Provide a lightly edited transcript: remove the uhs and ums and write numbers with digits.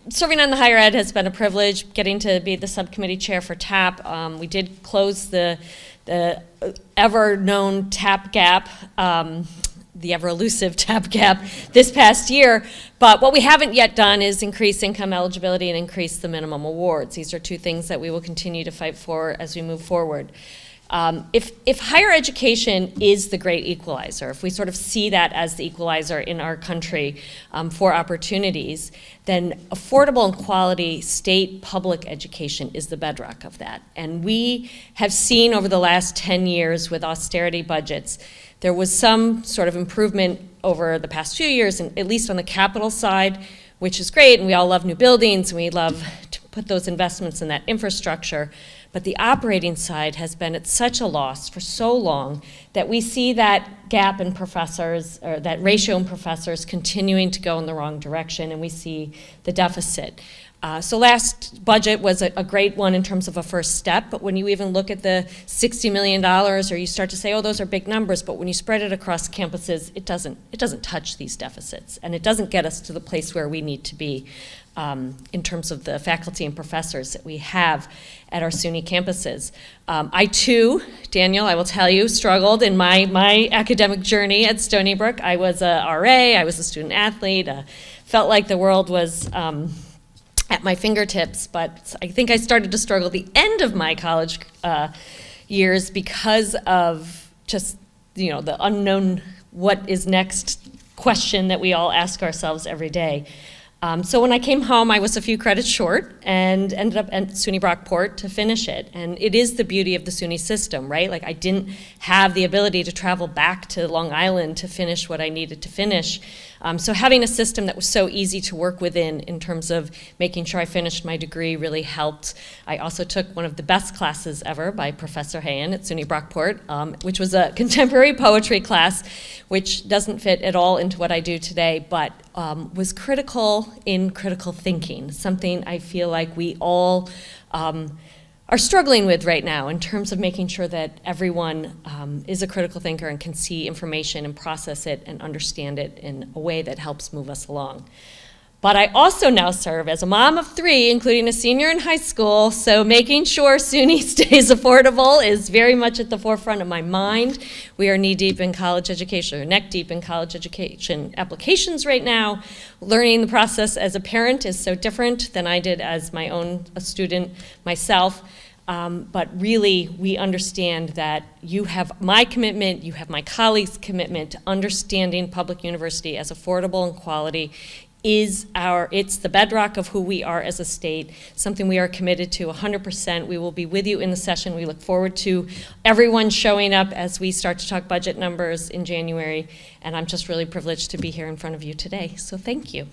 serving on the higher ed has been a privilege, getting to be the subcommittee chair for TAP. We did close the ever-known TAP gap, the ever-elusive TAP gap this past year. But what we haven't yet done is increase income eligibility and increase the minimum awards. These are two things that we will continue to fight for as we move forward. If higher education is the great equalizer, if we sort of see that as the equalizer in our country for opportunities, then affordable and quality state public education is the bedrock of that. And we have seen over the last 10 years with austerity budgets, there was some sort of improvement over the past few years, and at least on the capital side, which is great, and we all love new buildings, and we love to put those investments in that infrastructure. But the operating side has been at such a loss for so long that we see that gap in professors, or that ratio in professors, continuing to go in the wrong direction, and we see the deficit. So last budget was a great one in terms of a first step, but when you even look at the $60 million, or you start to say, oh, those are big numbers, but when you spread it across campuses, it doesn't touch these deficits, and it doesn't get us to the place where we need to be in terms of the faculty and professors that we have at our SUNY campuses. I too, Daniel, I will tell you, struggled in my academic journey at Stony Brook. I was a RA, I was a student athlete, felt like the world was at my fingertips, but I think I started to struggle at the end of my college years because of just, the unknown what is next question that we all ask ourselves every day. So when I came home, I was a few credits short and ended up at SUNY Brockport to finish it. And it is the beauty of the SUNY system, right? Like, I didn't have the ability to travel back to Long Island to finish what I needed to finish. So having a system that was so easy to work within in terms of making sure I finished my degree really helped. I also took one of the best classes ever by Professor Hayen at SUNY Brockport, which was a contemporary poetry class, which doesn't fit at all into what I do today, but was critical in critical thinking, something I feel like we all are struggling with right now in terms of making sure that everyone is a critical thinker and can see information and process it and understand it in a way that helps move us along. But I also now serve as a mom of 3, including a senior in high school, so making sure SUNY stays affordable is very much at the forefront of my mind. We are knee-deep in college education, or neck-deep in college education applications right now. Learning the process as a parent is so different than I did as a student myself. But really, we understand that you have my commitment, you have my colleagues' commitment to understanding public university as affordable and quality it's the bedrock of who we are as a state, something we are committed to 100%. We will be with you in the session. We look forward to everyone showing up as we start to talk budget numbers in January, and I'm just really privileged to be here in front of you today, so thank you.